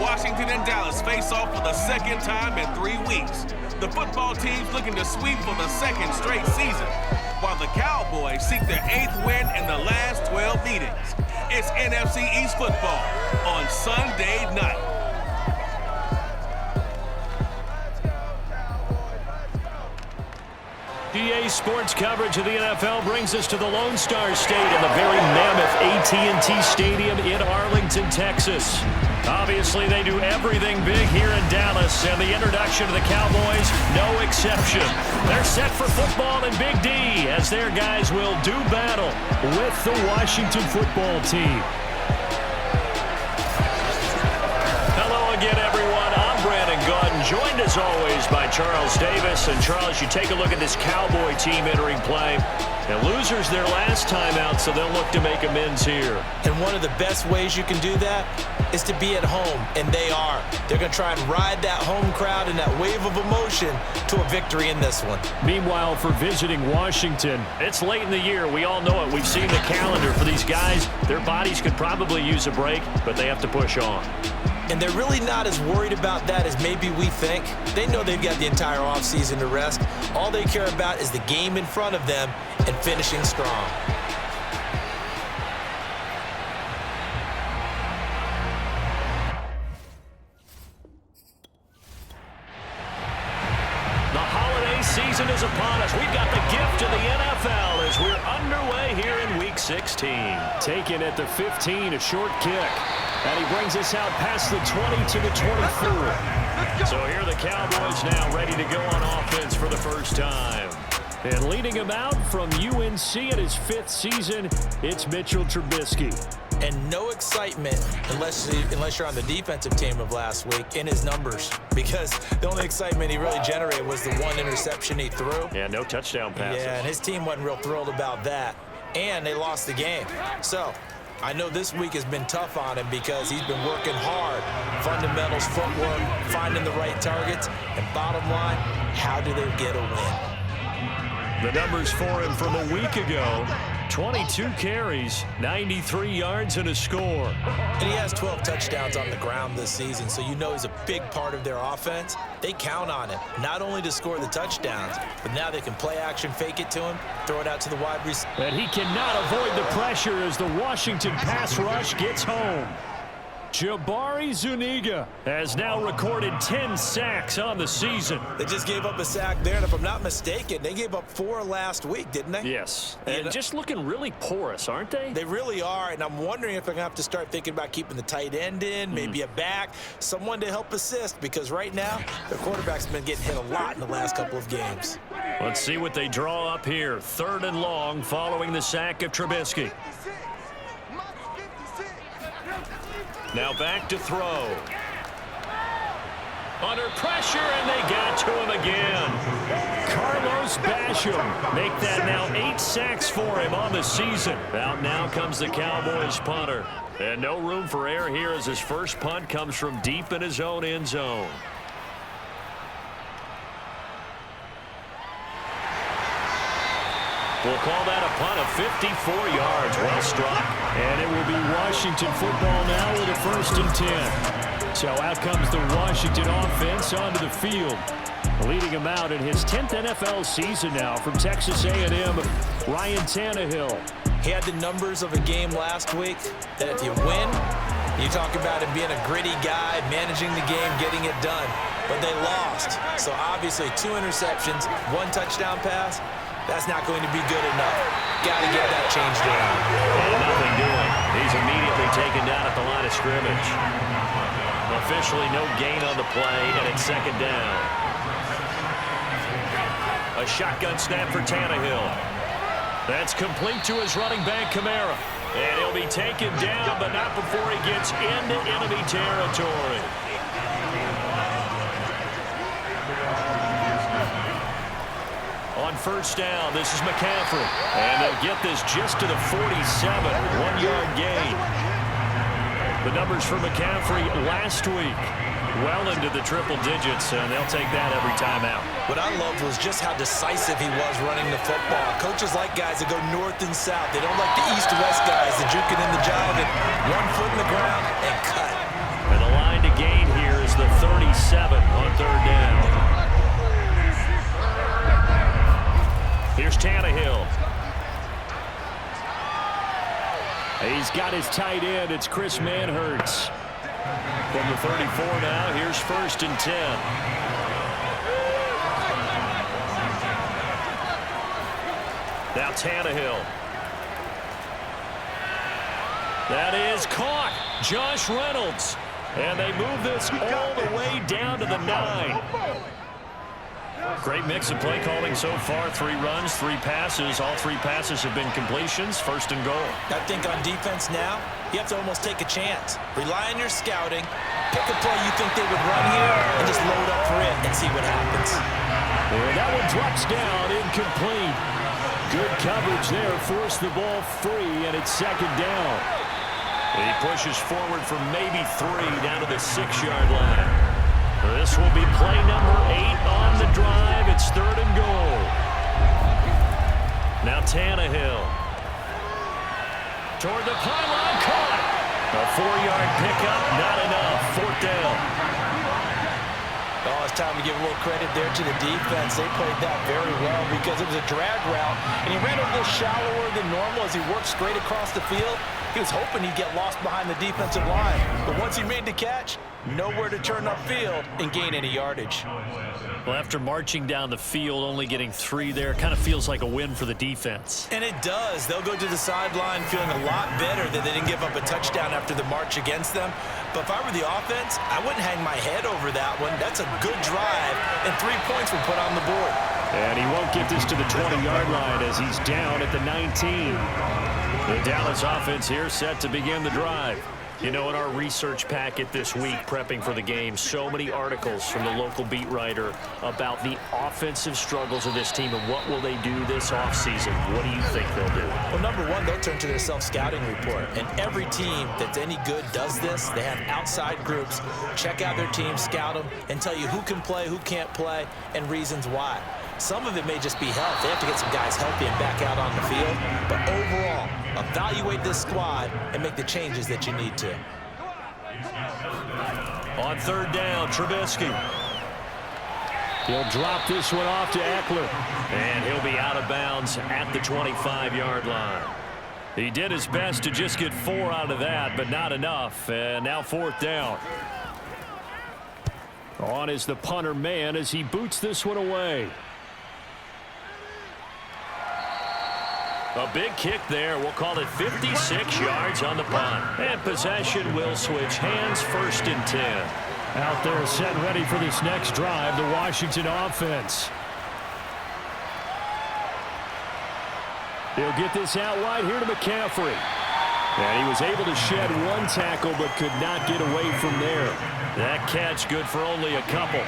Washington and Dallas face off for the second time in 3 weeks. The football team's looking to sweep for the second straight season, while the Cowboys seek their 8th win in the last 12 meetings. It's NFC East football on Sunday night. EA Sports coverage of the NFL brings us to the Lone Star State in the very mammoth AT&T Stadium in Arlington, Texas. Obviously, they do everything big here in Dallas, and the introduction of the Cowboys, no exception. They're set for football in Big D as their guys will do battle with the Washington football team. Hello again, everyone. I'm Brandon Gordon, joined as always by Charles Davis. And Charles, you take a look at this Cowboy team entering play. And losers their last time out, so they'll look to make amends here. And one of the best ways you can do that is to be at home, and they are. They're going to try and ride that home crowd and that wave of emotion to a victory in this one. Meanwhile, for visiting Washington, it's late in the year. We all know it. We've seen the calendar for these guys. Their bodies could probably use a break, but they have to push on. And they're really not as worried about that as maybe we think. They know they've got the entire offseason to rest. All they care about is the game in front of them and finishing strong. The holiday season is upon us. We've got the gift of the NFL as we're underway here in Week 16. Taken at the 15, a short kick. And he brings us out past the 20 to the 24. So here are the Cowboys now ready to go on offense for the first time. And leading him out from UNC in his 5th season, it's Mitchell Trubisky. And no excitement unless you're on the defensive team of last week in his numbers. Because the only excitement he really generated was the one interception he threw. Yeah, no touchdown passes. Yeah, and his team wasn't real thrilled about that. And they lost the game. So I know this week has been tough on him because he's been working hard. Fundamentals, footwork, finding the right targets. And bottom line, how do they get a win? The numbers for him from a week ago, 22 carries, 93 yards, and a score. And he has 12 touchdowns on the ground this season, so you know he's a big part of their offense. They count on him, not only to score the touchdowns, but now they can play action, fake it to him, throw it out to the wide receiver. And he cannot avoid the pressure as the Washington pass rush gets home. Jabari Zuniga has now recorded 10 sacks on the season. They just gave up a sack there, and if I'm not mistaken, they gave up 4 last week, didn't they? Yes, and just looking really porous, aren't they? They really are, and I'm wondering if they're going to have to start thinking about keeping the tight end in, maybe a back, someone to help assist, because right now, their quarterback's been getting hit a lot in the last couple of games. Let's see what they draw up here. 3rd and long following the sack of Trubisky. Now back to throw. Under pressure, and they got to him again. Carlos Basham make that now 8 sacks for him on the season. Out now comes the Cowboys punter. And no room for error here as his first punt comes from deep in his own end zone. We'll call that a punt of 54 yards. Well struck. And it will be Washington football now with a 1st and 10. So out comes the Washington offense onto the field. Leading him out in his 10th NFL season now from Texas A&M, Ryan Tannehill. He had the numbers of a game last week that if you win, you talk about him being a gritty guy, managing the game, getting it done. But they lost. So obviously 2 interceptions, 1 touchdown pass. That's not going to be good enough. Got to get that changed around. And nothing doing. He's immediately taken down at the line of scrimmage. Officially no gain on the play, and it's 2nd down. A shotgun snap for Tannehill. That's complete to his running back, Kamara. And he'll be taken down, but not before he gets into enemy territory. On 1st down, this is McCaffrey. And they'll get this just to the 47, 1-yard gain. The numbers for McCaffrey last week, well into the triple digits, and they'll take that every time out. What I loved was just how decisive he was running the football. Coaches like guys that go north and south. They don't like the east-west guys, the juking and the jiving. 1 foot in the ground and cut. And the line to gain 7 on 3rd down. Here's Tannehill. He's got his tight end. It's Chris Manhertz. From the 34 now, here's 1st and 10. Now Tannehill. That is caught. Josh Reynolds. And they move this all the way down to the 9. Great mix of play calling so far. 3 runs, 3 passes. All 3 passes have been completions. 1st and goal. I think on defense now, you have to almost take a chance. Rely on your scouting. Pick a play you think they would run here and just load up for it and see what happens. And that one drops down, incomplete. Good coverage there. Forced the ball free, and it's 2nd down. He pushes forward for maybe 3 down to the 6-yard line. This will be play number 8 on the drive. It's 3rd and goal. Now Tannehill. Toward the pylon, caught. A 4-yard pickup, not enough. 4th down. Oh, it's time to give a little credit there to the defense. They played that very well because it was a drag route, and he ran a little shallower than normal as he worked straight across the field. He was hoping he'd get lost behind the defensive line, but once he made the catch, nowhere to turn upfield and gain any yardage. Well, after marching down the field, only getting 3 there, kind of feels like a win for the defense. And it does. They'll go to the sideline feeling a lot better that they didn't give up a touchdown after the march against them. But if I were the offense, I wouldn't hang my head over that one. That's a good drive, and 3 points were put on the board. And he won't get this to the 20-yard line as he's down at the 19. The Dallas offense here set to begin the drive. You know, in our research packet this week, prepping for the game, so many articles from the local beat writer about the offensive struggles of this team and what will they do this offseason. What do you think they'll do? Well, number one, they'll turn to their self-scouting report. And every team that's any good does this. They have outside groups, check out their team, scout them, and tell you who can play, who can't play, and reasons why. Some of it may just be health. They have to get some guys healthy and back out on the field. But overall, evaluate this squad and make the changes that you need to. On 3rd down, Trubisky. He'll drop this one off to Eckler. And he'll be out of bounds at the 25-yard line. He did his best to just get 4 out of that, but not enough. And now 4th down. On is the punter man as he boots this one away. A big kick there. We'll call it 56 yards on the punt. And possession will switch hands. 1st and 10. Out there set ready for this next drive, the Washington offense. He'll get this out wide here to McCaffrey. And he was able to shed 1 tackle but could not get away from there. That catch good for only a couple.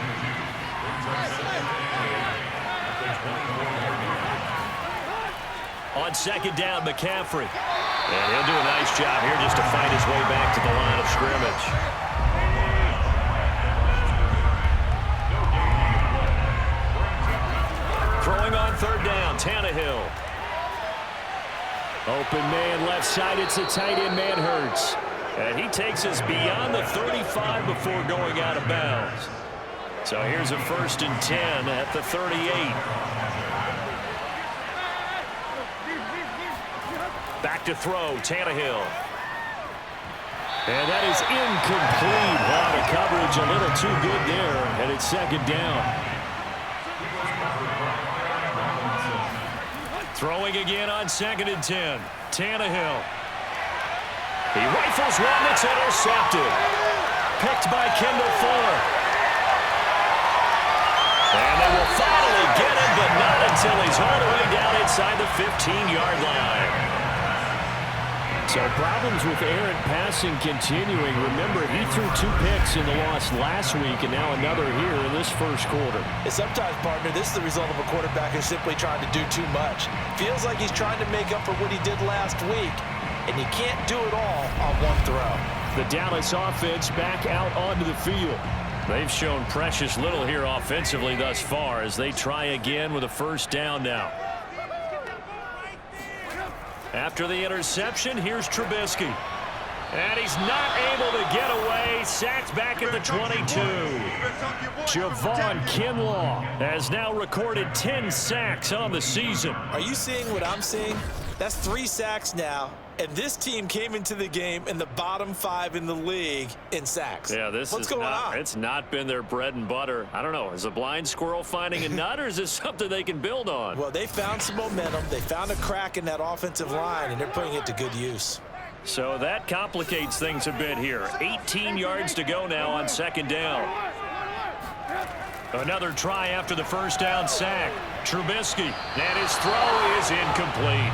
On 2nd down, McCaffrey. And he'll do a nice job here just to fight his way back to the line of scrimmage. Throwing on 3rd down, Tannehill. Open man left side, it's a tight end, Manhertz. And he takes us beyond the 35 before going out of bounds. So here's a 1st and 10 at the 38. Back to throw, Tannehill. And that is incomplete. Wow, the coverage a little too good there, and it's 2nd down. Throwing again on 2nd and 10. Tannehill. He rifles one that's intercepted. Picked by Kendall Fuller. And they will finally get him, but not until he's all the way down inside the 15-yard line. So problems with errant passing continuing. Remember, he threw 2 picks in the loss last week, and now another here in this 1st quarter. And sometimes, partner, this is the result of a quarterback who's simply trying to do too much. Feels like he's trying to make up for what he did last week, and you can't do it all on 1 throw. The Dallas offense back out onto the field. They've shown precious little here offensively thus far as they try again with a 1st down now. After the interception, here's Trubisky. And he's not able to get away. Sacked back at the 22. Javon Kinlaw has now recorded 10 sacks on the season. Are you seeing what I'm seeing? That's 3 sacks now. And this team came into the game in the bottom 5 in the league in sacks. Yeah, What's going on? It's not been their bread and butter. I don't know. Is a blind squirrel finding a nut, or is this something they can build on? Well, they found some momentum. They found a crack in that offensive line, and they're putting it to good use. So that complicates things a bit here. 18 yards to go now on second down. Another try after the first down sack. Trubisky, and his throw is incomplete.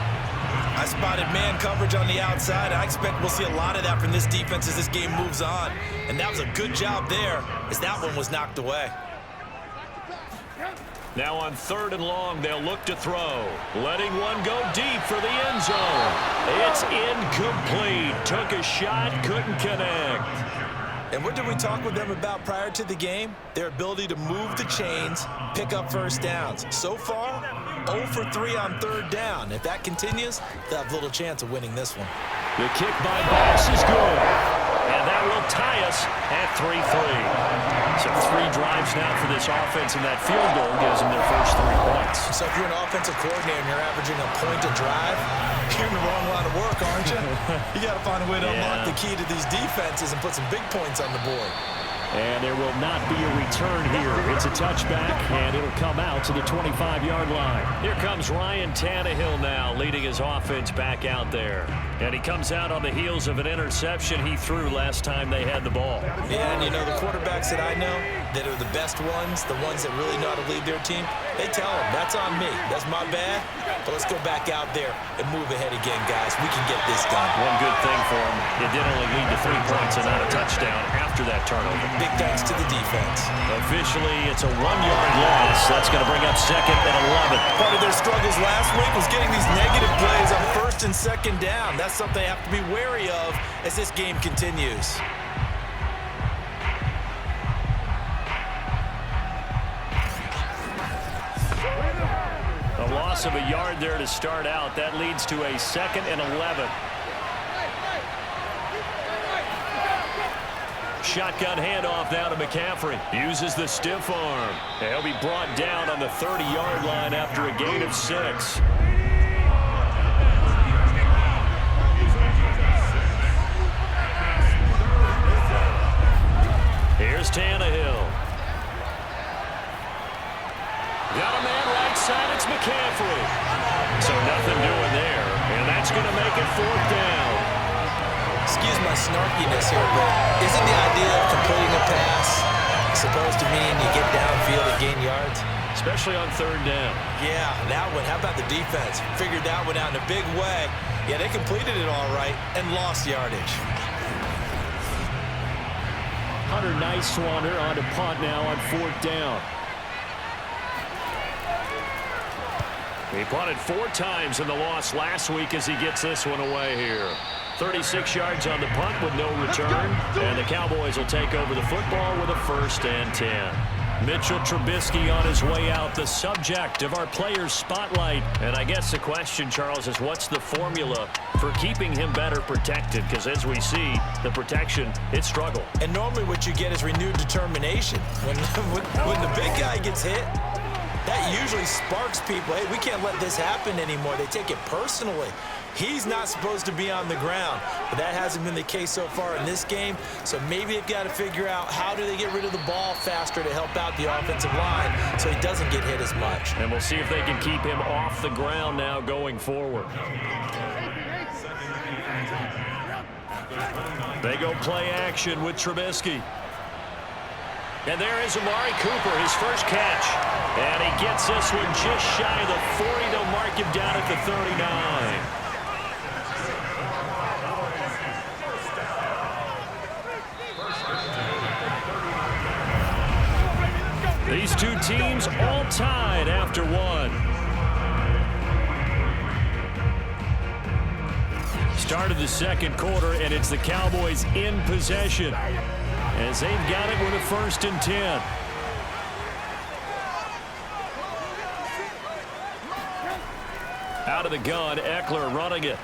I spotted man coverage on the outside. I expect we'll see a lot of that from this defense as this game moves on. And that was a good job there as that one was knocked away. Now on 3rd and long, they'll look to throw. Letting one go deep for the end zone. It's incomplete. Took a shot, couldn't connect. And what did we talk with them about prior to the game? Their ability to move the chains, pick up first downs. So far, 0 for 3 on 3rd down. If that continues, they'll have little chance of winning this one. The kick by Bass is good. And that will tie us at 3-3. So 3 drives now for this offense, and that field goal gives them their first 3 points. So if you're an offensive coordinator and you're averaging a point a drive, you're in the wrong line of work, aren't you? You got to find a way to unlock the key to these defenses and put some big points on the board. And there will not be a return here. It's a touchback, and it'll come out to the 25-yard line. Here comes Ryan Tannehill now, leading his offense back out there. And he comes out on the heels of an interception he threw last time they had the ball. Yeah, and you know, the quarterbacks that I know that are the best ones, the ones that really know how to lead their team, they tell them, that's on me. That's my bad. But let's go back out there and move ahead again, guys. We can get this done. One good thing for him, it did only lead to 3 points and not a touchdown after that turnover. Big thanks to the defense. Officially, it's a 1-yard loss. That's going to bring up 2nd and 11. Part of their struggles last week was getting these negative plays on 1st and 2nd down. That's something they have to be wary of as this game continues. A loss of a yard there to start out. That leads to a 2nd and 11. Shotgun handoff now to McCaffrey. Uses the stiff arm. And he'll be brought down on the 30-yard line after a gain of 6. Here's Tannehill. Got a man right side. It's McCaffrey. So nothing doing there. And that's going to make it 4th down. Excuse my snarkiness here, but isn't the idea of completing a pass supposed to mean you get downfield and gain yards? Especially on 3rd down. Yeah, that one. How about the defense? Figured that one out in a big way. Yeah, they completed it all right and lost yardage. Hunter Nice-Swander on to punt now on 4th down. He punted 4 times in the loss last week as he gets this one away here. 36 yards on the punt with no return. And the Cowboys will take over the football with a 1st and 10. Mitchell Trubisky on his way out, the subject of our players' spotlight. And I guess the question, Charles, is what's the formula for keeping him better protected? Because as we see, the protection, it struggled. And normally what you get is renewed determination. When the big guy gets hit, that usually sparks people. Hey, we can't let this happen anymore. They take it personally. He's not supposed to be on the ground, but that hasn't been the case so far in this game. So maybe they've got to figure out how do they get rid of the ball faster to help out the offensive line so he doesn't get hit as much. And we'll see if they can keep him off the ground now going forward. They go play action with Trubisky. And there is Amari Cooper, his first catch. And he gets this one just shy of the 40. They'll mark him down at the 39. These two teams all tied after 1. Start of the 2nd quarter, and it's the Cowboys in possession as they've got it with a 1st and 10. Out of the gun, Eckler running it.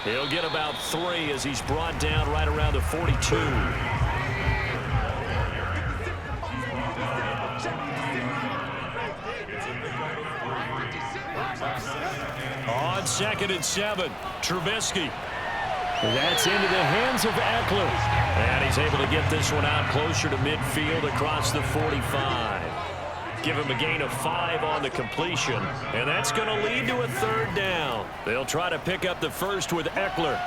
He'll get about 3 as he's brought down right around the 42. On 2nd and 7, Trubisky. That's into the hands of Eckler. And he's able to get this one out closer to midfield across the 45. Give him a gain of 5 on the completion. And that's going to lead to a 3rd down. They'll try to pick up the first with Eckler.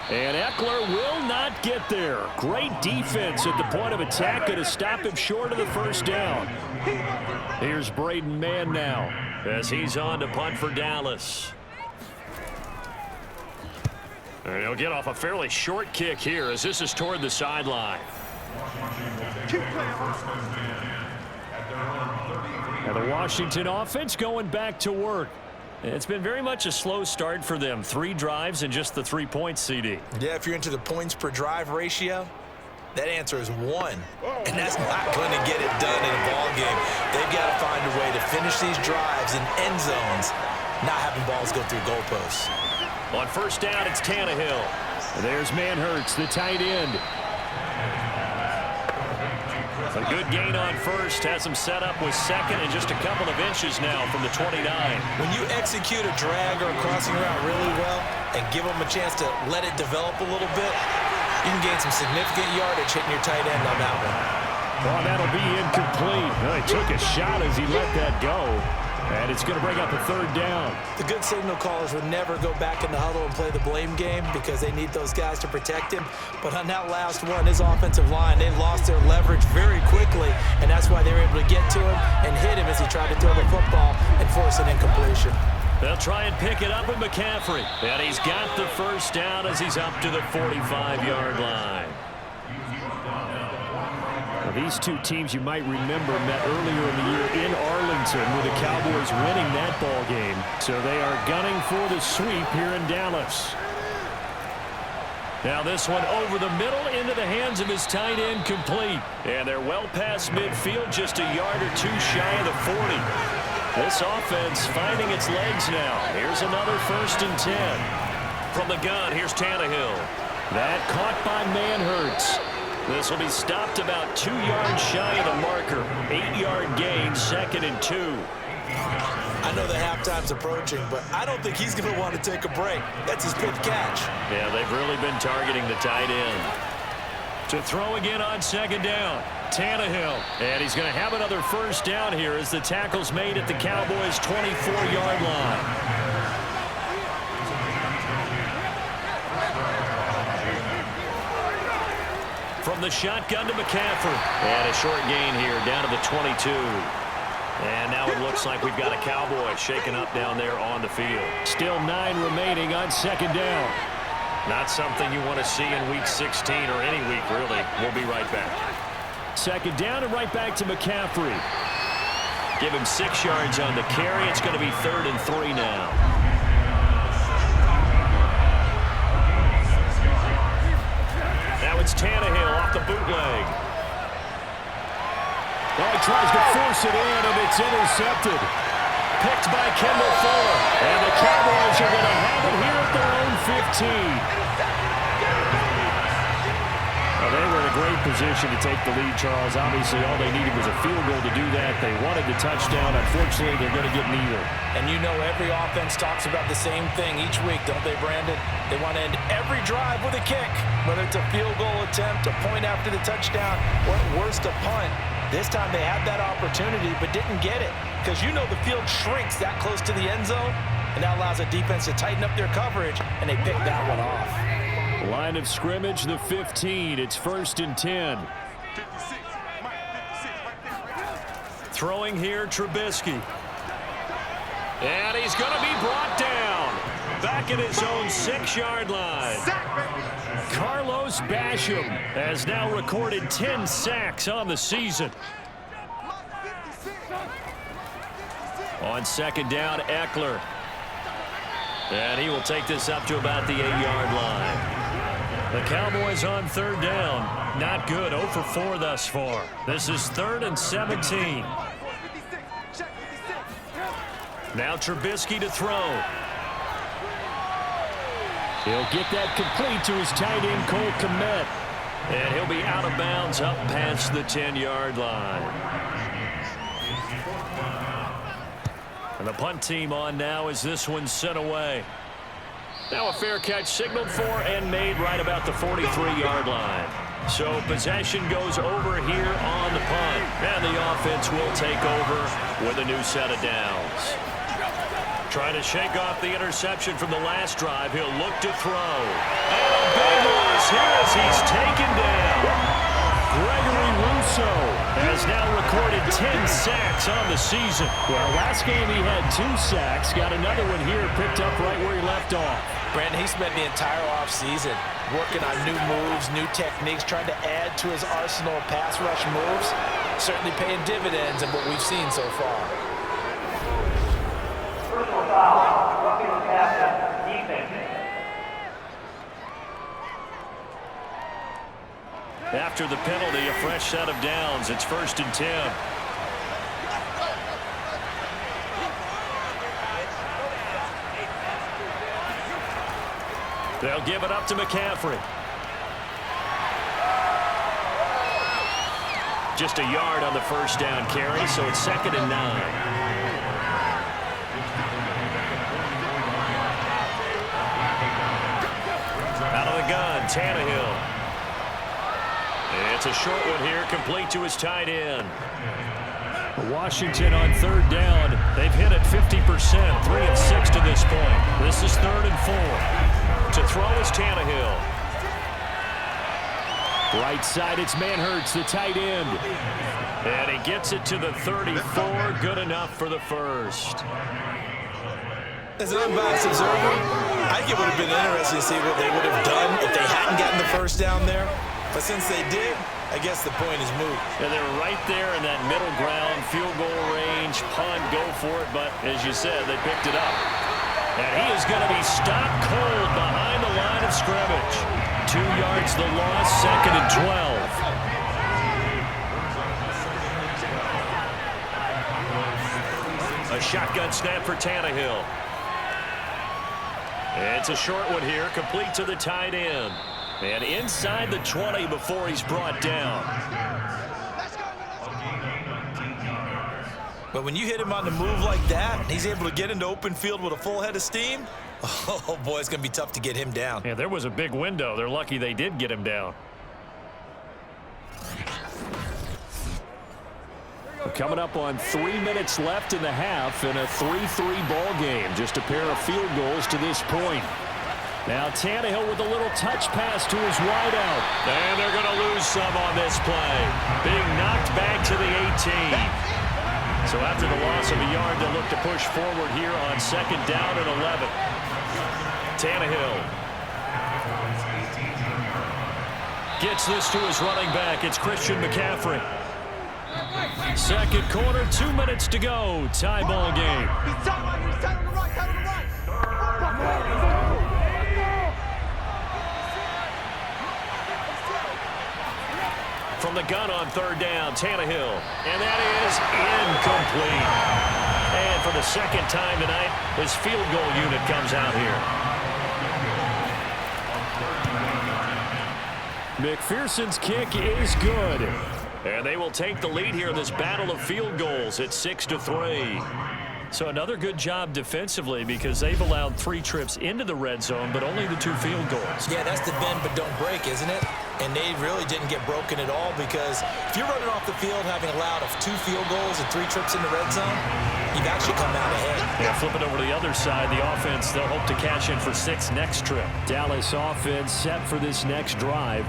And Eckler will not get there. Great defense at the point of attack to stop him short of the 1st down. Here's Braden Mann now as he's on to punt for Dallas. And he'll get off a fairly short kick here as this is toward the sideline. Now the Washington offense going back to work. It's been very much a slow start for them. 3 drives and just the 3 points, CD. Yeah, if you're into the points per drive ratio, that answer is 1. And that's not going to get it done in a ball game. They've got to find a way to finish these drives in end zones, not having balls go through goalposts. On 1st down, it's Tannehill. There's Manhurts, the tight end. A good gain on 1st, has him set up with 2nd and just a couple of inches now from the 29. When you execute a drag or a crossing route really well and give them a chance to let it develop a little bit, you can gain some significant yardage hitting your tight end on that one. Well, that'll be incomplete. Well, he took a shot as he let that go. And it's going to bring up a 3rd down. The good signal callers would never go back in the huddle and play the blame game because they need those guys to protect him. But on that last one, his offensive line, they lost their leverage very quickly, and that's why they were able to get to him and hit him as he tried to throw the football and force an incompletion. They'll try and pick it up with McCaffrey. And he's got the 1st down as he's up to the 45-yard line. These 2 teams you might remember met earlier in the year in Arlington with the Cowboys winning that ball game. So they are gunning for the sweep here in Dallas. Now this one over the middle into the hands of his tight end complete. And they're well past midfield, just a yard or 2 shy of the 40. This offense finding its legs now. Here's another 1st and 10. From the gun, here's Tannehill. That caught by Manhurts. This will be stopped about 2 yards shy of the marker. 8-yard gain, 2nd and 2. I know the halftime's approaching, but I don't think he's going to want to take a break. That's his 5th catch. Yeah, they've really been targeting the tight end. To throw again on 2nd down, Tannehill. And he's going to have another 1st down here as the tackle's made at the Cowboys' 24-yard line. From the shotgun to McCaffrey. And a short gain here down to the 22. And now it looks like we've got a Cowboy shaken up down there on the field. Still 9 remaining on 2nd down. Not something you want to see in Week 16 or any week, really. We'll be right back. 2nd down and right back to McCaffrey. Give him 6 yards on the carry. It's going to be 3rd and 3 now. Now it's Tannehill off the bootleg. Oh, he tries to force it in, and it's intercepted. Picked by Kendall Fuller. And the Cowboys are going to have it here at their own 15. Well, they were in a great position to take the lead, Charles. Obviously, all they needed was a field goal to do that. They wanted the touchdown. Unfortunately, they're going to get neither. And you know every offense talks about the same thing each week, don't they, Brandon? They want to end every drive with a kick, whether it's a field goal attempt, a point after the touchdown, or at worst, a punt. This time they had that opportunity but didn't get it because you know the field shrinks that close to the end zone, and that allows the defense to tighten up their coverage, and they picked that one off. Line of scrimmage, the 15. It's 1st and 10. Throwing here, Trubisky. And he's going to be brought down. Back at his own 6-yard line. Carlos Basham has now recorded 10 sacks on the season. On 2nd down, Eckler. And he will take this up to about the 8-yard line. The Cowboys on 3rd down. Not good. 0 for 4 thus far. This is 3rd and 17. Now Trubisky to throw. He'll get that complete to his tight end, Cole Kmet. And he'll be out of bounds up past the 10-yard line. And the punt team on now as this one's sent away. Now a fair catch signaled for and made right about the 43-yard line. So possession goes over here on the punt. And the offense will take over with a new set of downs. Trying to shake off the interception from the last drive. He'll look to throw. And a big loss here as he's taken down. Gregory Rousseau has now recorded 10 sacks on the season. Well, last game he had 2 sacks. Got another one here picked up right where he left off. Brandon, he spent the entire offseason working on new moves, new techniques, trying to add to his arsenal of pass rush moves. Certainly paying dividends in what we've seen so far. After the penalty, a fresh set of downs. It's 1st and 10. They'll give it up to McCaffrey. Just a yard on the first down carry, so it's 2nd and 9. Out of the gun, Tannehill. It's a short one here, complete to his tight end. Washington on 3rd down. They've hit it 50%, 3 of 6 to this point. This is 3rd and 4. To throw is Tannehill. Right side, it's Manhurts, the tight end. And he gets it to the 34. Good enough for the first. As an unbiased observer, I think it would have been interesting to see what they would have done if they hadn't gotten the first down there. But since they did, I guess the point is moot. And they're right there in that middle ground, field goal range, punt, go for it. But as you said, they picked it up. And he is going to be stopped cold behind the line of scrimmage. 2 yards the loss, 2nd and 12. A shotgun snap for Tannehill. It's a short one here, complete to the tight end. And inside the 20 before he's brought down. But when you hit him on the move like that, and he's able to get into open field with a full head of steam, oh boy, it's going to be tough to get him down. Yeah, there was a big window. They're lucky they did get him down. Coming up on 3 minutes left in the half in a 3-3 ball game. Just a pair of field goals to this point. Now Tannehill with a little touch pass to his wideout. And they're going to lose some on this play. Being knocked back to the 18. So after the loss of a yard, they'll look to push forward here on 2nd down and 11. Tannehill gets this to his running back. It's Christian McCaffrey. Second quarter, 2 minutes to go. Tie ball game. From the gun on 3rd down, Tannehill. And that is incomplete. And for the 2nd time tonight, his field goal unit comes out here. McPherson's kick is good. And they will take the lead here in this battle of field goals at 6-3. So another good job defensively because they've allowed 3 trips into the red zone, but only the 2 field goals. Yeah, that's the bend but don't break, isn't it? And they really didn't get broken at all because if you're running off the field having allowed 2 field goals and 3 trips in the red zone, you've actually come out ahead. Yeah, flip it over to the other side. The offense, they'll hope to cash in for 6 next trip. Dallas offense set for this next drive.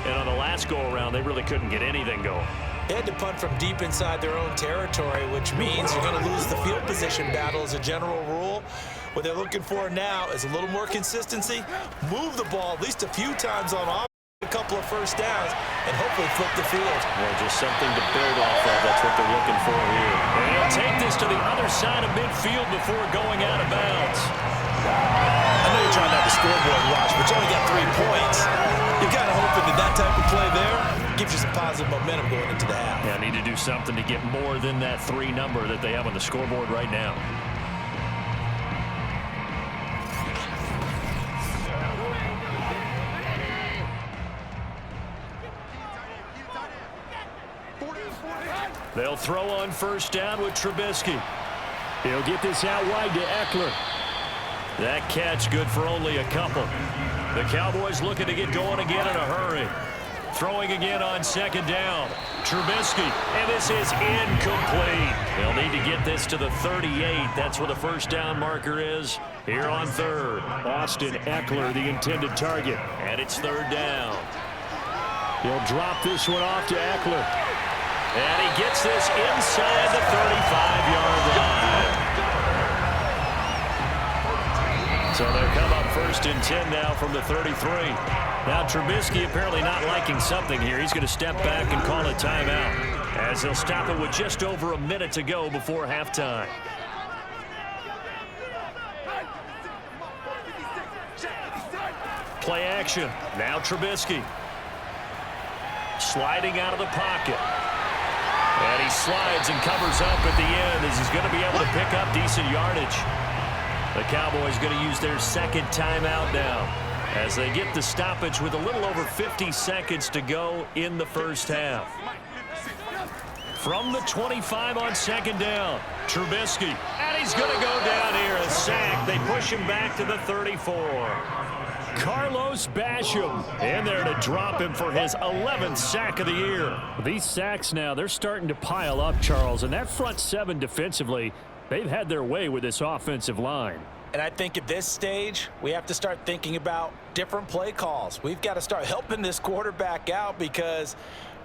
And on the last go-around, they really couldn't get anything going. They had to punt from deep inside their own territory, which means you're going to lose the field position battle as a general rule. What they're looking for now is a little more consistency, move the ball at least a few times on offense, a couple of first downs, and hopefully flip the field. Well, just something to build off of. That's what they're looking for here. And he'll take this to the other side of midfield before going out of bounds. I know you're trying not to scoreboard watch, but you only got 3 points. You're kind of hoping that type of play there gives you some positive momentum going into the half. Yeah, need to do something to get more than that 3 number that they have on the scoreboard right now. They'll throw on first down with Trubisky. He'll get this out wide to Eckler. That catch good for only a couple. The Cowboys looking to get going again in a hurry. Throwing again on second down. Trubisky, and this is incomplete. They'll need to get this to the 38. That's where the first down marker is here on third. Austin Eckler, the intended target, and it's third down. He'll drop this one off to Eckler. And he gets this inside the 35-yard line. So they'll come up first and 10 now from the 33. Now Trubisky apparently not liking something here. He's going to step back and call a timeout as they'll stop it with just over a minute to go before halftime. Play action. Now Trubisky. Sliding out of the pocket. And he slides and covers up at the end as he's going to be able to pick up decent yardage. The Cowboys going to use their second timeout now as they get the stoppage with a little over 50 seconds to go in the first half. From the 25 on second down, Trubisky, and he's going to go down here, a sack. They push him back to the 34. Carlos Basham in there to drop him for his 11th sack of the year. These sacks now, they're starting to pile up, Charles, and that front seven defensively, they've had their way with this offensive line. And I think at this stage, we have to start thinking about different play calls. We've got to start helping this quarterback out because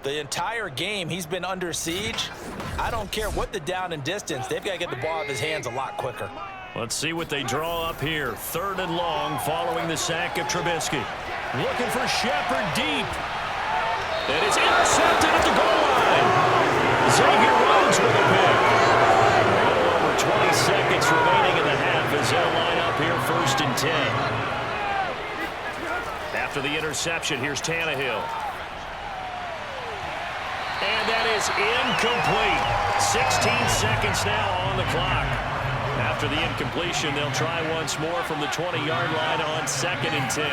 the entire game he's been under siege. I don't care what the down and distance. They've got to get the ball out of his hands a lot quicker. Let's see what they draw up here. Third and long following the sack of Trubisky. Looking for Shepard deep. It is intercepted at the goal line. Xavier Rhodes with a pick. A little over 20 seconds remaining in the half as they'll line up here first and 10. After the interception, here's Tannehill. And that is incomplete. 16 seconds now on the clock. After the incompletion, they'll try once more from the 20-yard line on second and 10.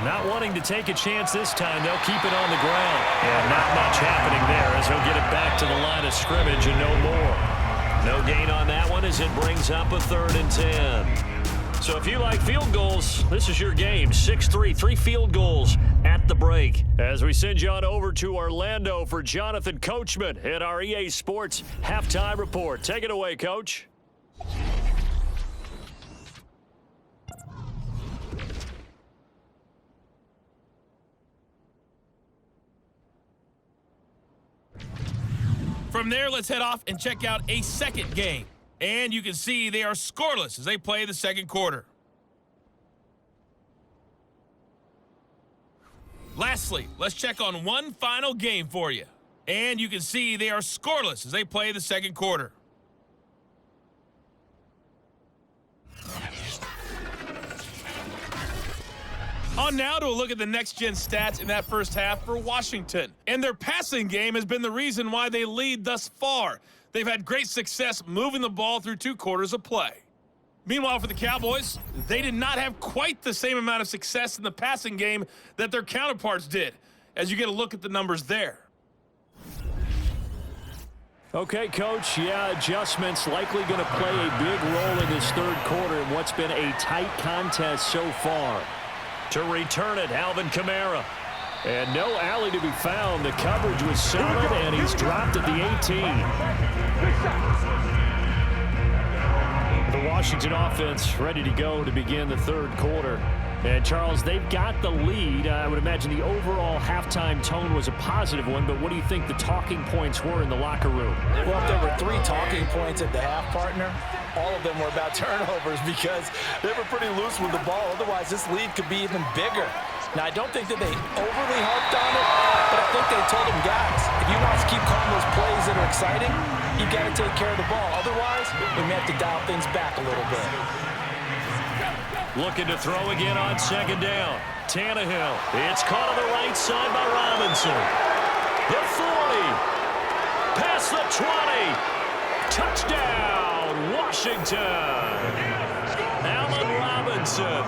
Not wanting to take a chance this time, they'll keep it on the ground. And not much happening there as he'll get it back to the line of scrimmage and no more. No gain on that one as it brings up a third and 10. So if you like field goals, this is your game. 6-3, 3 field goals at the break. As we send you on over to Orlando for Jonathan Coachman at our EA Sports Halftime Report. Take it away, Coach. From there, let's head off and check out a second game. And you can see they are scoreless as they play the second quarter. Lastly, let's check on one final game for you. And you can see they are scoreless as they play the second quarter. On now to a look at the next-gen stats in that first half for Washington. And their passing game has been the reason why they lead thus far. They've had great success moving the ball through 2 quarters of play. Meanwhile, for the Cowboys, they did not have quite the same amount of success in the passing game that their counterparts did, as you get a look at the numbers there. Okay, Coach, adjustments likely going to play a big role in this third quarter in what's been a tight contest so far. To return it, Alvin Kamara. And no alley to be found. The coverage was solid, and he's dropped at the 18. The Washington offense ready to go to begin the third quarter. And, Charles, they've got the lead. I would imagine the overall halftime tone was a positive one, but what do you think the talking points were in the locker room? Well, if there were 3 talking points at the half, partner, all of them were about turnovers because they were pretty loose with the ball. Otherwise, this lead could be even bigger. Now, I don't think that they overly harped on it, but I think they told them, guys, if you want us to keep calling those plays that are exciting, you've got to take care of the ball. Otherwise, we may have to dial things back a little bit. Looking to throw again on second down. Tannehill. It's caught on the right side by Robinson. The 40. Past the 20. Touchdown, Washington. Allen Robinson.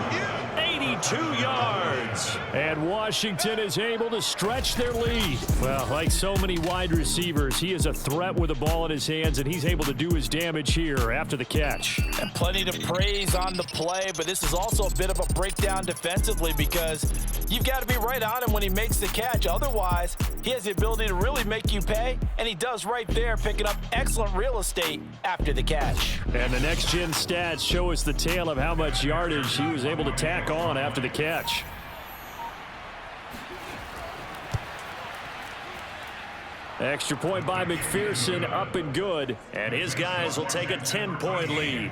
82 2 yards. And Washington is able to stretch their lead. Well, like so many wide receivers, he is a threat with the ball in his hands, and he's able to do his damage here after the catch. And plenty to praise on the play, but this is also a bit of a breakdown defensively because you've got to be right on him when he makes the catch. Otherwise, he has the ability to really make you pay, and he does right there, picking up excellent real estate after the catch. And the next-gen stats show us the tale of how much yardage he was able to tack on after the catch. Extra point by McPherson, up and good. And his guys will take a 10-point lead.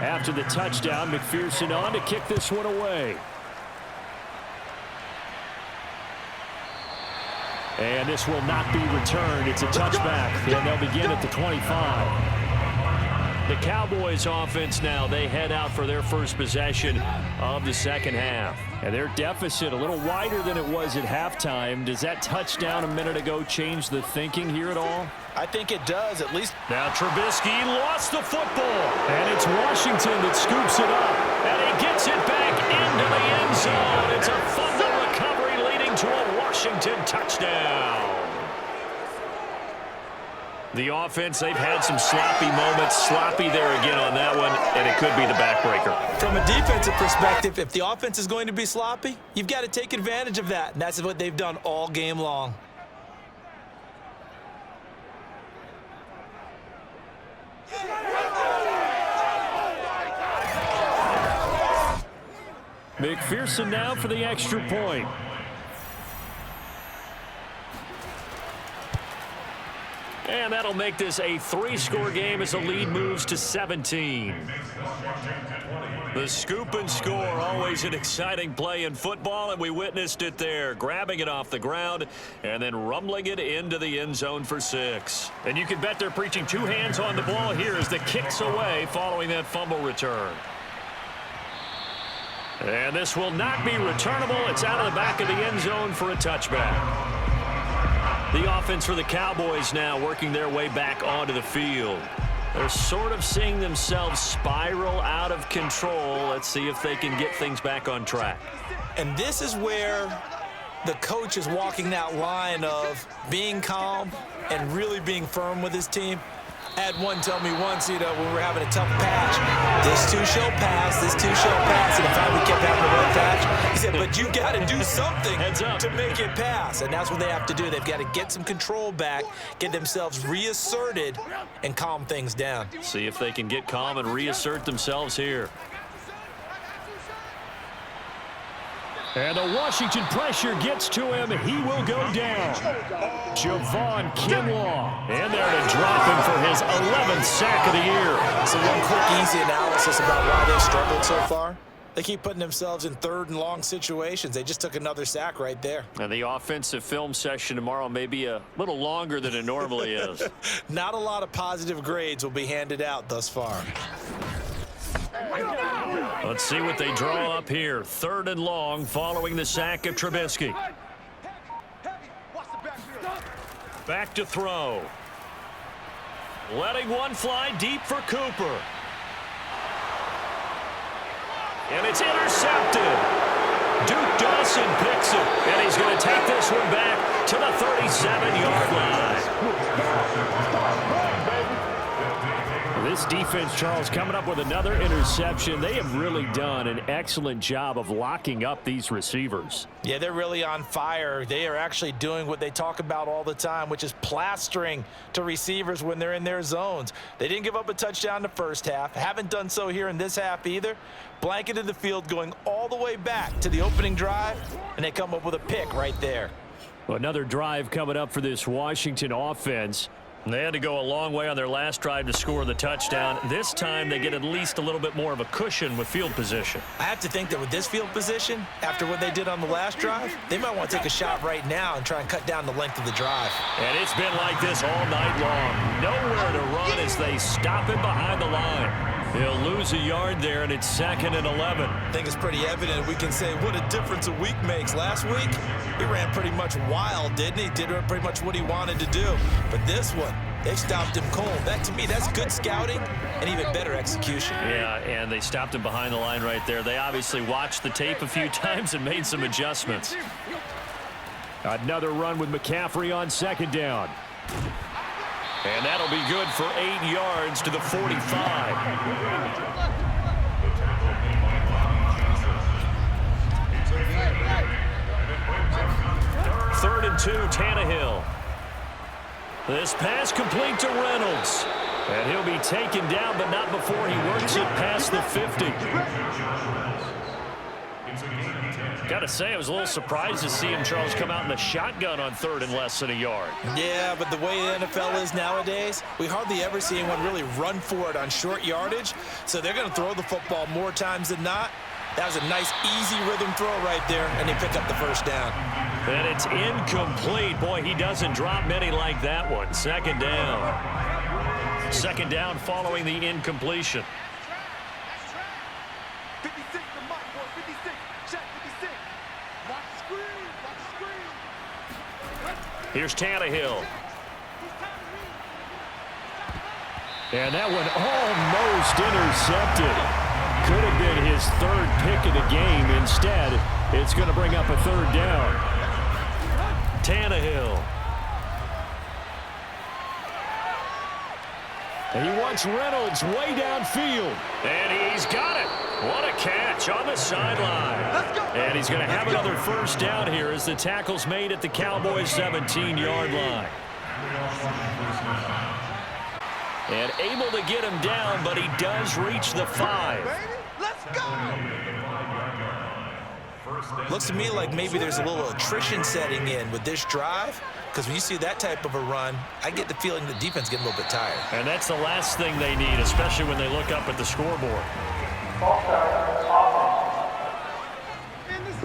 After the touchdown, McPherson on to kick this one away. And this will not be returned. It's a touchback, and they'll begin at the 25. The Cowboys offense now, they head out for their first possession of the second half. And their deficit a little wider than it was at halftime. Does that touchdown a minute ago change the thinking here at all? I think it does, at least. Now Trubisky lost the football. And it's Washington that scoops it up. And he gets it back into the end zone. It's a fumble recovery leading to a Washington touchdown. The offense, they've had some sloppy moments. Sloppy there again on that one, and it could be the backbreaker. From a defensive perspective, if the offense is going to be sloppy, you've got to take advantage of that, and that's what they've done all game long. McPherson now for the extra point. And that'll make this a 3-score game as the lead moves to 17. The scoop and score, always an exciting play in football, and we witnessed it there, grabbing it off the ground and then rumbling it into the end zone for 6. And you can bet they're preaching 2 hands on the ball here as the kick's away following that fumble return. And this will not be returnable. It's out of the back of the end zone for a touchback. The offense for the Cowboys now working their way back onto the field. They're sort of seeing themselves spiral out of control. Let's see if they can get things back on track. And this is where the coach is walking that line of being calm and really being firm with his team. I had one tell me once, when we were having a tough patch, this too shall pass, this too shall pass. And in fact, we kept having a rough patch. He said, but you got to do something to make it pass. And that's what they have to do. They've got to get some control back, get themselves reasserted, and calm things down. See if they can get calm and reassert themselves here. And the Washington pressure gets to him. He will go down. Javon Kinlaw in there to drop him for his 11th sack of the year. So one quick, easy analysis about why they've struggled so far. They keep putting themselves in 3rd and long situations. They just took another sack right there. And the offensive film session tomorrow may be a little longer than it normally is. Not a lot of positive grades will be handed out thus far. Let's see what they draw up here. 3rd and long following the sack of Trubisky. Back to throw. Letting one fly deep for Cooper. And it's intercepted. Duke Dawson picks it, and he's going to take this one back to the 37-yard line. This defense, Charles, coming up with another interception. They have really done an excellent job of locking up these receivers. Yeah, they're really on fire. They are actually doing what they talk about all the time, which is plastering to receivers when they're in their zones. They didn't give up a touchdown in the first half. Haven't done so here in this half either. Blanketed the field going all the way back to the opening drive, and they come up with a pick right there. Well, another drive coming up for this Washington offense. They had to go a long way on their last drive to score the touchdown. This time they get at least a little bit more of a cushion with field position. I have to think that with this field position, after what they did on the last drive, they might want to take a shot right now and try and cut down the length of the drive. And it's been like this all night long. Nowhere to run as they stop him behind the line. He'll lose a yard there, and it's 2nd and 11. I think it's pretty evident. We can say what a difference a week makes. Last week, he ran pretty much wild, didn't he? Did pretty much what he wanted to do. But this one, They stopped him cold. That, to me, that's good scouting and even better execution. Yeah, and they stopped him behind the line right there. They obviously watched the tape a few times and made some adjustments. Another run with McCaffrey on second down. And that'll be good for 8 yards to the 45. Third and 2, Tannehill. This pass complete to Reynolds. And he'll be taken down, but not before he works it past the 50. Got to say, I was a little surprised to see him, Charles, come out in the shotgun on third and less than a yard. Yeah, but the way the NFL is nowadays, we hardly ever see anyone really run for it on short yardage. So they're going to throw the football more times than not. That was a nice, easy rhythm throw right there, and they pick up the first down. And it's incomplete. Boy, he doesn't drop many like that one. Second down. Second down following the incompletion. Here's Tannehill. And that one almost intercepted. Could have been his third pick of the game. Instead, it's going to bring up a third down. Tannehill. And he wants Reynolds way downfield. And he's got it. What a catch on the sideline. Let's go. And he's going to have another first down here as the tackle's made at the Cowboys' 17-yard line. And able to get him down, but he does reach the 5. Let's go. Looks to me like maybe there's a little attrition setting in with this drive, because when you see that type of a run, I get the feeling the defense getting a little bit tired. And that's the last thing they need, especially when they look up at the scoreboard.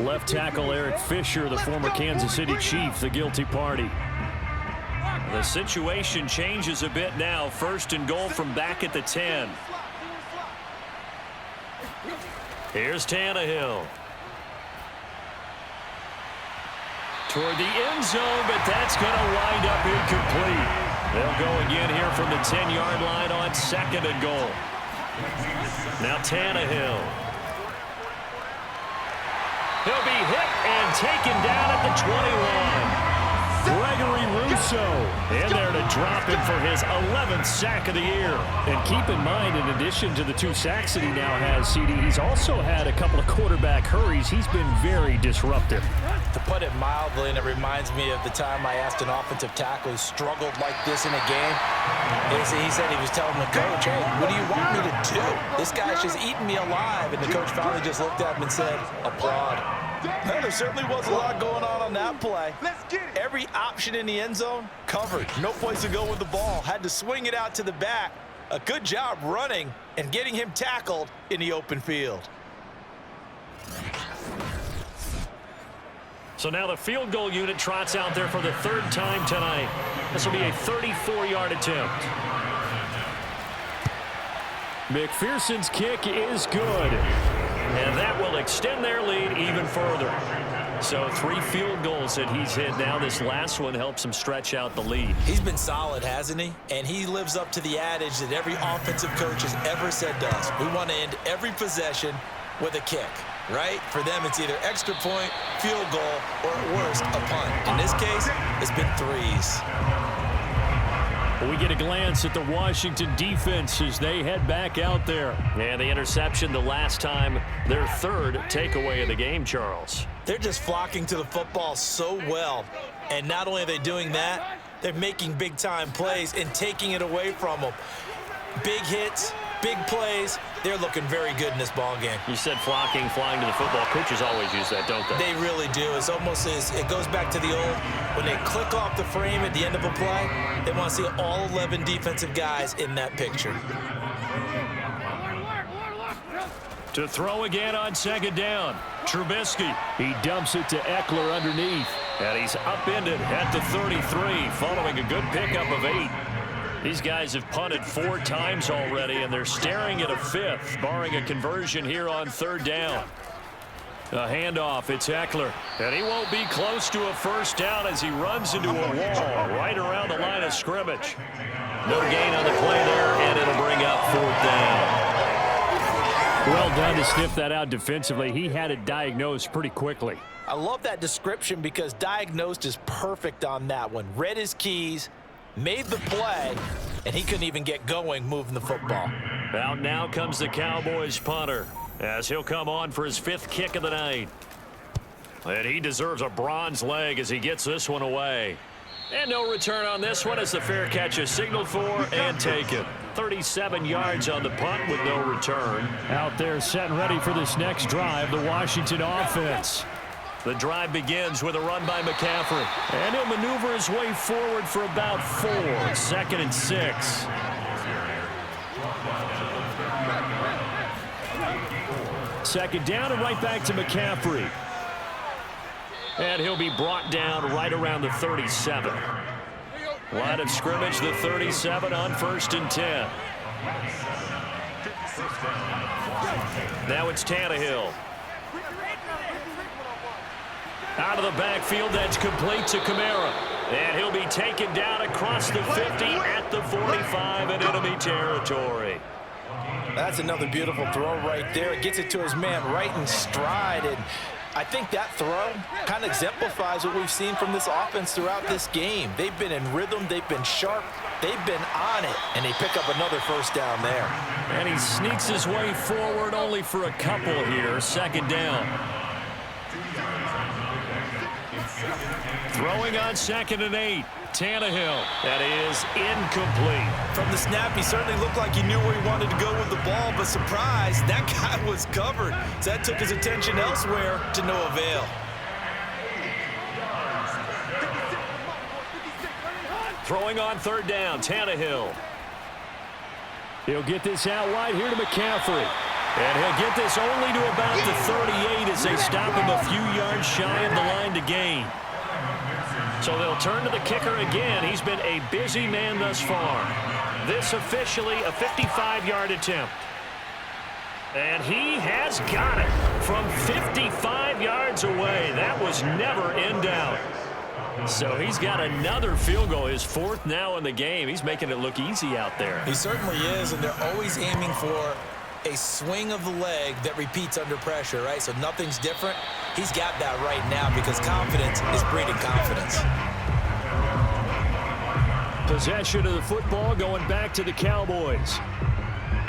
Left tackle Eric Fisher, the former Kansas City Chief, the guilty party. The situation changes a bit now. First and goal from back at the 10. Here's Tannehill. Toward the end zone, but that's going to wind up incomplete. They'll go again here from the 10-yard line on second and goal. Now Tannehill. He'll be hit and taken down at the 21. Gregory Rousseau in there to drop him for his 11th sack of the year. And keep in mind, in addition to the 2 sacks that he now has, CD, he's also had a couple of quarterback hurries. He's been very disruptive. To put it mildly, and it reminds me of the time I asked an offensive tackle who struggled like this in a game. He said he was telling the coach, hey, what do you want me to do? This guy's just eating me alive. And the coach finally just looked at him and said, applaud. No, there certainly was a lot going on that play. Let's get it. Every option in the end zone covered. No place to go with the ball. Had to swing it out to the back. A good job running and getting him tackled in the open field. So now the field goal unit trots out there for the 3rd time tonight. This will be a 34-yard attempt. McPherson's kick is good. And that will extend their lead even further. So 3 field goals that he's hit now. This last one helps him stretch out the lead. He's been solid, hasn't he? And he lives up to the adage that every offensive coach has ever said to us. We want to end every possession with a kick, right? For them, it's either extra point, field goal, or at worst, a punt. In this case, it's been 3s. We get a glance at the Washington defense as they head back out there. And the interception the last time, their 3rd takeaway of the game, Charles. They're just flocking to the football so well. And not only are they doing that, they're making big-time plays and taking it away from them. Big hits, big plays. They're looking very good in this ball game. You said flocking, flying to the football. Coaches always use that, don't they? They really do. It's almost as it goes back to the old, when they click off the frame at the end of a play, they want to see all 11 defensive guys in that picture. To throw again on second down. Trubisky. He dumps it to Eckler underneath. And he's upended at the 33 following a good pickup of 8. These guys have punted 4 times already, and they're staring at a 5th, barring a conversion here on 3rd down. A handoff, it's Eckler. And he won't be close to a first down as he runs into a wall right around the line of scrimmage. No gain on the play there, and it'll bring up 4th down. Well done to sniff that out defensively. He had it diagnosed pretty quickly. I love that description because diagnosed is perfect on that one. Read his keys, made the play, and he couldn't even get going moving the football. Out now comes the Cowboys punter as he'll come on for his 5th kick of the night. And he deserves a bronze leg as he gets this one away. And no return on this one as the fair catch is signaled for and taken. 37 yards on the punt with no return. Out there set and ready for this next drive, the Washington offense. The drive begins with a run by McCaffrey. And he'll maneuver his way forward for about 4. 2nd and 6. Second down and right back to McCaffrey. And he'll be brought down right around the 37. Line of scrimmage, the 37 on 1st and 10. Now it's Tannehill. Out of the backfield, that's complete to Kamara. And he'll be taken down across the 50 at the 45 in enemy territory. That's another beautiful throw right there. It gets it to his man right in stride. And I think that throw kind of exemplifies what we've seen from this offense throughout this game. They've been in rhythm. They've been sharp. They've been on it. And they pick up another first down there. And he sneaks his way forward only for a couple here. 2nd down. Throwing on 2nd and 8. Tannehill. That is incomplete. From the snap, he certainly looked like he knew where he wanted to go with the ball, but surprise, that guy was covered. So that took his attention elsewhere to no avail. Throwing on 3rd down, Tannehill. He'll get this out wide here to McCaffrey. And he'll get this only to about the 38 as they stop him a few yards shy of the line to gain. So they'll turn to the kicker again. He's been a busy man thus far. This officially a 55-yard attempt. And he has got it from 55 yards away. That was never in doubt. So he's got another field goal, his 4th now in the game. He's making it look easy out there. He certainly is, and they're always aiming for a swing of the leg that repeats under pressure, right? So nothing's different. He's got that right now because confidence is breeding confidence. Possession of the football going back to the Cowboys.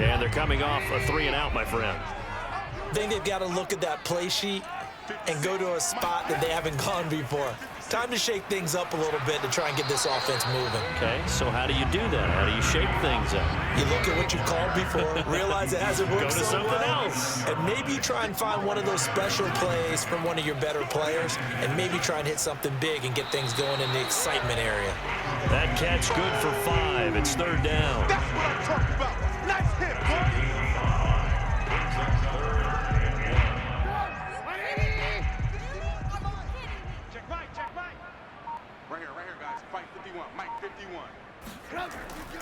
And they're coming off a 3-and-out, my friend. I think they've got to look at that play sheet and go to a spot that they haven't gone before. Time to shake things up a little bit to try and get this offense moving. Okay, so how do you do that? How do you shake things up? You look at what you called before, realize it hasn't worked Go to something else. and maybe try and find one of those special plays from one of your better players, and maybe try and hit something big and get things going in the excitement area. That catch good for 5. It's 3rd down. That's what I'm talking about. Nice hit, boy.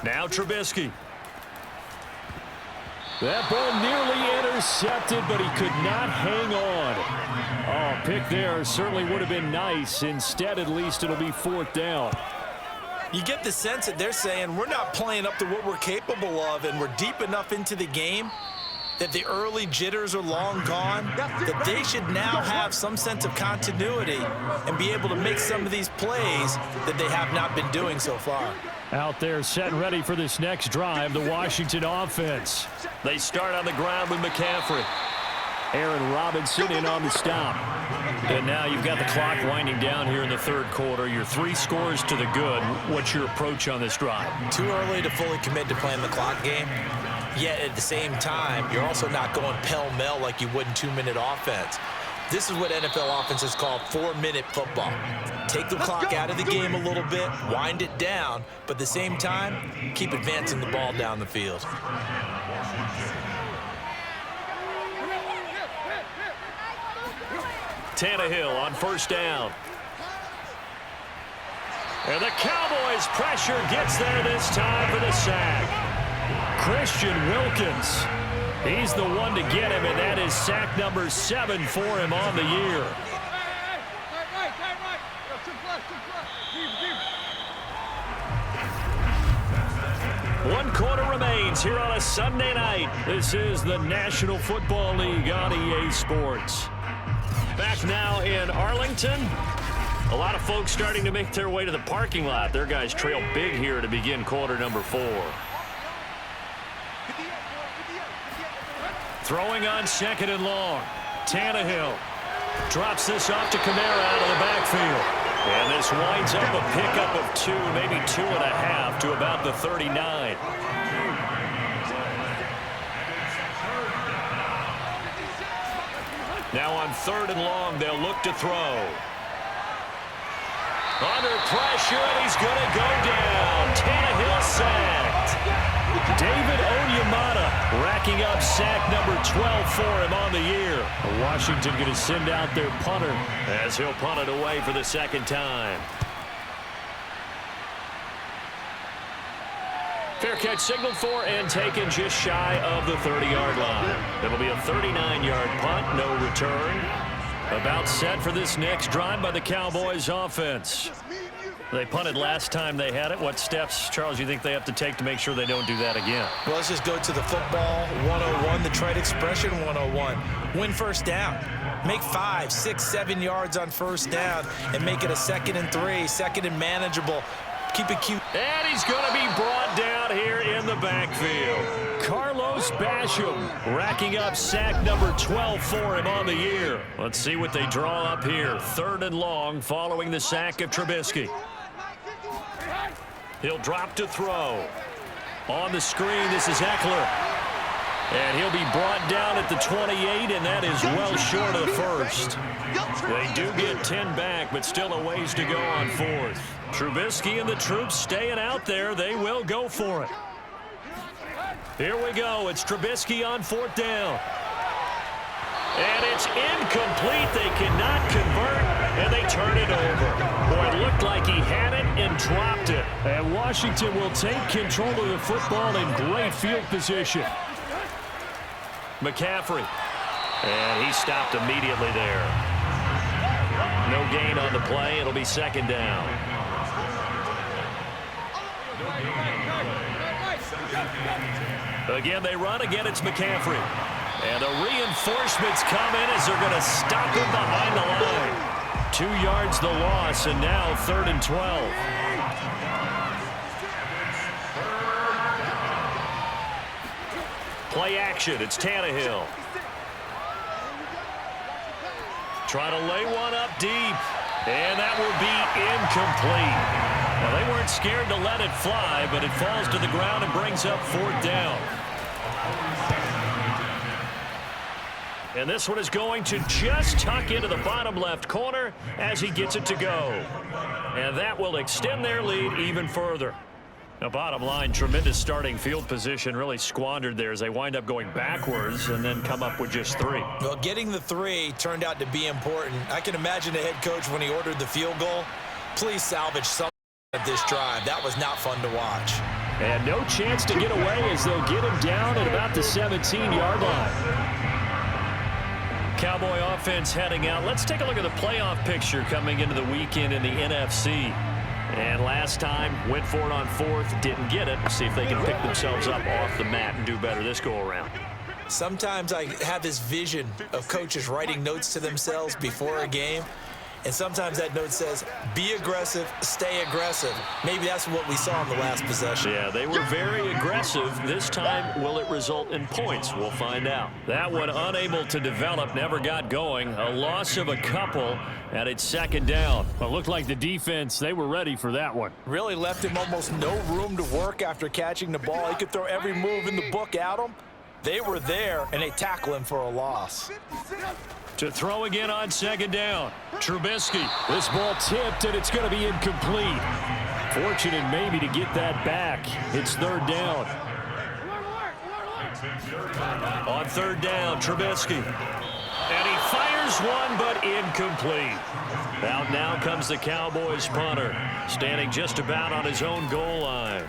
Now Trubisky. That ball nearly intercepted, but he could not hang on. Oh, pick there certainly would have been nice. Instead, at least, it'll be 4th down. You get the sense that they're saying we're not playing up to what we're capable of, and we're deep enough into the game that the early jitters are long gone, that they should now have some sense of continuity and be able to make some of these plays that they have not been doing so far. Out there set and ready for this next drive, the Washington offense. They start on the ground with McCaffrey. Aaron Robinson in on the stop. And now you've got the clock winding down here in the 3rd quarter. Your 3 scores to the good. What's your approach on this drive? Too early to fully commit to playing the clock game. Yet at the same time, you're also not going pell-mell like you would in 2-minute offense. This is what NFL offenses call 4-minute football. Take the clock out of the game a little bit, wind it down, but at the same time, keep advancing the ball down the field. Tannehill on 1st down. And the Cowboys pressure gets there this time for the sack. Christian Wilkins. He's the one to get him, and that is sack number 7 for him on the year. One quarter remains here on a Sunday night. This is the National Football League on EA Sports. Back now in Arlington. A lot of folks starting to make their way to the parking lot. Their guys trail big here to begin quarter number 4. Throwing on 2nd and long. Tannehill drops this off to Kamara out of the backfield. And this winds up a pickup of 2, maybe 2.5 to about the 39. Now on 3rd and long, they'll look to throw. Under pressure, and he's going to go down. Tannehill sacked. David Onyemata racking up sack number 12 for him on the year. Washington going to send out their punter as he'll punt it away for the 2nd time. Fair catch signaled for and taken just shy of the 30-yard line. It'll be a 39-yard punt, no return. About set for this next drive by the Cowboys offense. They punted last time they had it. What steps, Charles, you think they have to take to make sure they don't do that again? Well, let's just go to the football 101, the trade expression 101. Win first down. Make 5, 6, 7 yards on first down and make it a 2nd and 3, 2nd and manageable. Keep it cute. And he's going to be brought down here in the backfield. Carlos Basham racking up sack number 12 for him on the year. Let's see what they draw up here. 3rd and long following the sack of Trubisky. He'll drop to throw. On the screen, this is Eckler. And he'll be brought down at the 28, and that is well short of the 1st. They do get 10 back, but still a ways to go on 4th. Trubisky and the troops staying out there. They will go for it. Here we go. It's Trubisky on 4th down. And it's incomplete. They cannot convert, and they turn it over. Boy, it looked like he had it and dropped it. And Washington will take control of the football in great field position. McCaffrey. And he stopped immediately there. No gain on the play. It'll be 2nd down. Again, they run. Again, it's McCaffrey. And the reinforcements come in as they're going to stop him behind the line. 2 yards the loss, and now 3rd and 12. Play action. It's Tannehill. Try to lay one up deep. And that will be incomplete. Well, they weren't scared to let it fly, but it falls to the ground and brings up 4th down. And this one is going to just tuck into the bottom left corner as he gets it to go. And that will extend their lead even further. Now, bottom line, tremendous starting field position, really squandered there as they wind up going backwards and then come up with just 3. Well, getting the 3 turned out to be important. I can imagine the head coach when he ordered the field goal. Please salvage something of this drive. That was not fun to watch. And no chance to get away as they'll get him down at about the 17-yard line. Cowboy offense heading out. Let's take a look at the playoff picture coming into the weekend in the NFC. And last time, went for it on 4th, didn't get it. See if they can pick themselves up off the mat and do better this go-around. Sometimes I have this vision of coaches writing notes to themselves before a game. And sometimes that note says, be aggressive, stay aggressive. Maybe that's what we saw in the last possession. Yeah, they were very aggressive. This time, will it result in points? We'll find out. That one unable to develop, never got going. A loss of a couple, and it's 2nd down. Well, it looked like the defense, they were ready for that one. Really left him almost no room to work after catching the ball. He could throw every move in the book at him. They were there, and they tackle him for a loss. To throw again on 2nd down. Trubisky. This ball tipped, and it's going to be incomplete. Fortunate maybe to get that back. It's 3rd down. On 3rd down, Trubisky. And he fires one, but incomplete. Out now comes the Cowboys punter, standing just about on his own goal line.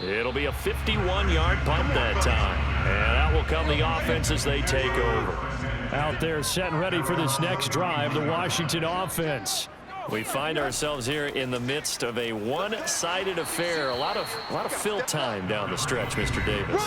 It'll be a 51-yard punt that time. And out will come the offense as they take over. Out there setting ready for this next drive, the Washington offense. We find ourselves here in the midst of a one-sided affair. A lot of fill time down the stretch, Mr. Davis.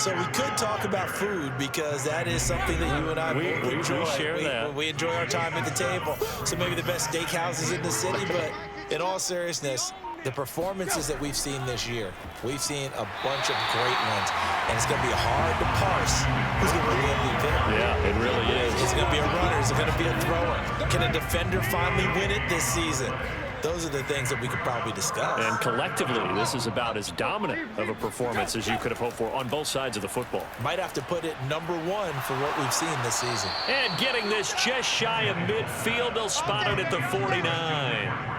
So we could talk about food because that is something that you and I enjoy. We share that. We enjoy our time at the table. So maybe the best steakhouses in the city, but in all seriousness, the performances that we've seen this year, we've seen a bunch of great ones, and it's going to be hard to parse who's going to win the MVP. Yeah, it really is. Is it going to be a runner? Is it going to be a thrower? Can a defender finally win it this season? Those are the things that we could probably discuss. And collectively, this is about as dominant of a performance as you could have hoped for on both sides of the football. Might have to put it number one for what we've seen this season. And getting this just shy of midfield, they'll spot it at the 49.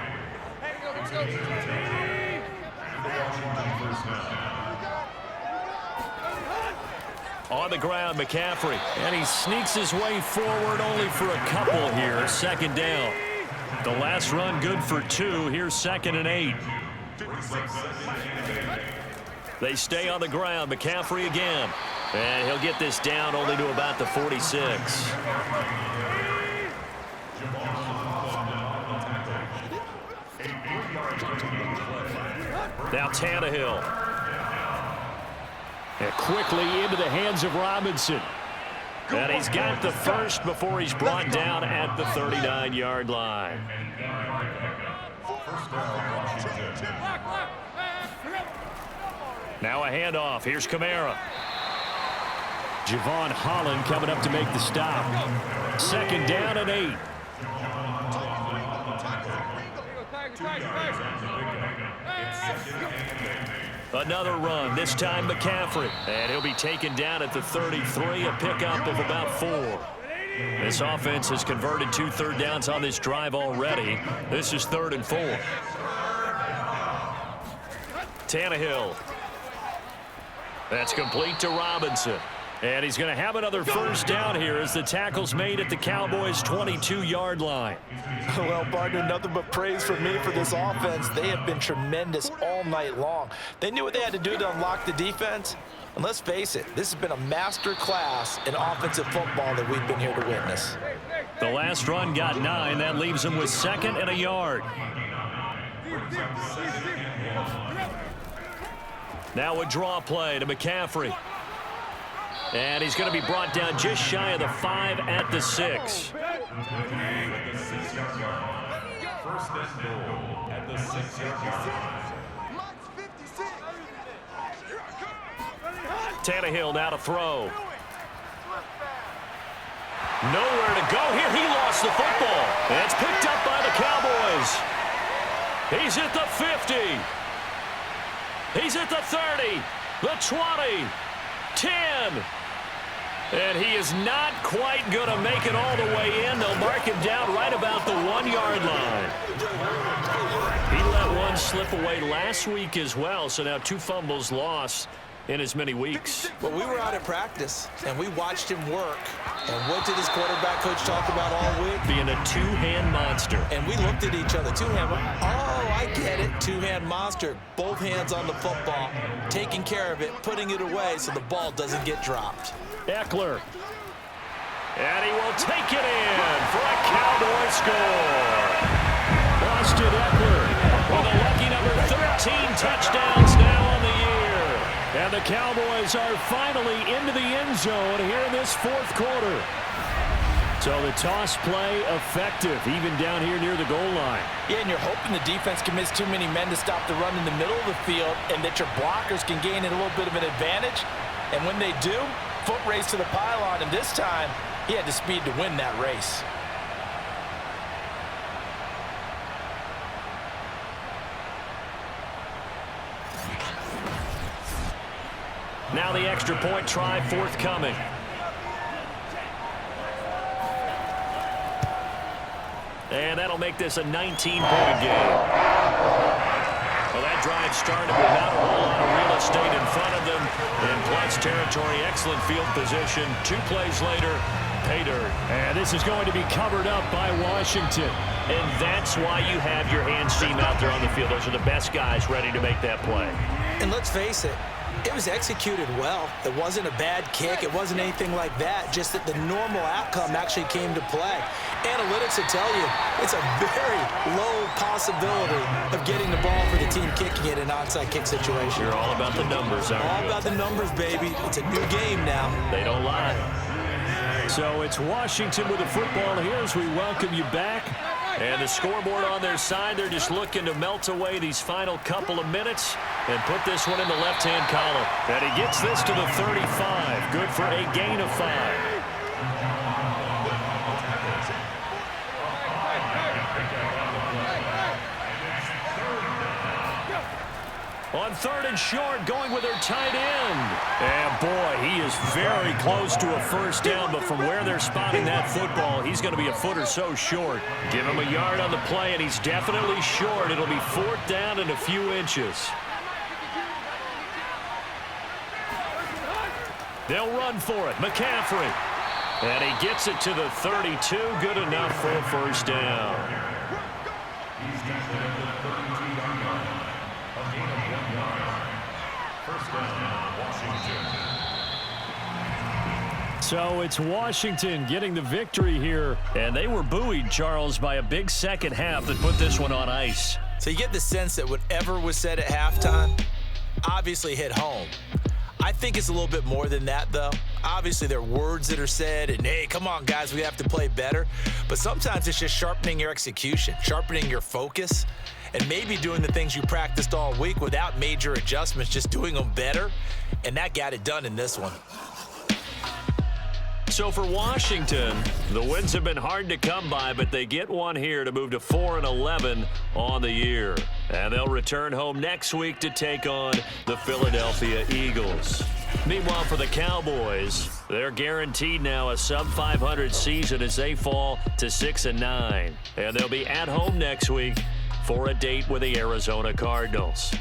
On the ground, McCaffrey. And he sneaks his way forward only for a couple here. Second down. The last run good for 2. Here's 2nd and 8. They stay on the ground. McCaffrey again. And he'll get this down only to about the 46. Now Tannehill. And quickly into the hands of Robinson. And he's got the first before he's brought down at the 39-yard line. Now a handoff. Here's Kamara. Javon Holland coming up to make the stop. 2nd down and 8. Another run, this time McCaffrey. And he'll be taken down at the 33, a pickup of about 4. This offense has converted 2 third downs on this drive already. This is 3rd and 4. Tannehill. That's complete to Robinson. And he's going to have another first down here as the tackle's made at the Cowboys' 22-yard line. Well, partner, nothing but praise from me for this offense. They have been tremendous all night long. They knew what they had to do to unlock the defense. And let's face it, this has been a master class in offensive football that we've been here to witness. The last run got 9. That leaves him with 2nd and a yard. Now a draw play to McCaffrey. And he's going to be brought down just shy of the 5 at the 6. Tannehill now to throw. Nowhere to go here. He lost the football. And it's picked up by the Cowboys. He's at the 50. He's at the 30. The 20. 10. And he is not quite going to make it all the way in. They'll mark him down right about the 1-yard line. He let one slip away last week as well, so now 2 fumbles lost in as many weeks. Well, we were out at practice, and we watched him work. And what did his quarterback coach talk about all week? Being a 2-hand monster. And we looked at each other. 2-hand. Oh, I get it. 2-hand monster. Both hands on the football. Taking care of it. Putting it away so the ball doesn't get dropped. Eckler. And he will take it in for a Cowboy score. Austin Eckler with a lucky number 13 touchdowns now on the year. And the Cowboys are finally into the end zone here in this 4th quarter. So the toss play effective, even down here near the goal line. Yeah, and you're hoping the defense can miss too many men to stop the run in the middle of the field and that your blockers can gain a little bit of an advantage. And when they do, foot race to the pylon, and this time he had the speed to win that race. Now the extra point try forthcoming. And that'll make this a 19-point game. Well, that drive started without a whole lot of real estate in front of them. In plus territory, excellent field position. 2 plays later, pay dirt. And this is going to be covered up by Washington. And that's why you have your hands team out there on the field. Those are the best guys ready to make that play. And let's face it, it was executed well. It wasn't a bad kick. It wasn't anything like that. Just that the normal outcome actually came to play. Analytics will tell you it's a very low possibility of getting the ball for the team kicking it in an onside kick situation. You're all about the numbers, aren't you? All about the numbers, baby. It's a new game now. They don't lie. So it's Washington with the football here as we welcome you back. And the scoreboard on their side, they're just looking to melt away these final couple of minutes and put this one in the left-hand column. And he gets this to the 35. Good for a gain of 5. On 3rd and short, going with their tight end. And boy, he is very close to a first down, but from where they're spotting that football, he's going to be a foot or so short. Give him a yard on the play, and he's definitely short. It'll be 4th down and a few inches. They'll run for it. McCaffrey. And he gets it to the 32. Good enough for a first down. So it's Washington getting the victory here. And they were buoyed, Charles, by a big second half that put this one on ice. So you get the sense that whatever was said at halftime obviously hit home. I think it's a little bit more than that, though. Obviously, there are words that are said, and, hey, come on, guys, we have to play better. But sometimes it's just sharpening your execution, sharpening your focus, and maybe doing the things you practiced all week without major adjustments, just doing them better. And that got it done in this one. So for Washington, the wins have been hard to come by, but they get one here to move to 4-11 on the year. And they'll return home next week to take on the Philadelphia Eagles. Meanwhile, for the Cowboys, they're guaranteed now a sub-500 season as they fall to 6-9. And they'll be at home next week for a date with the Arizona Cardinals.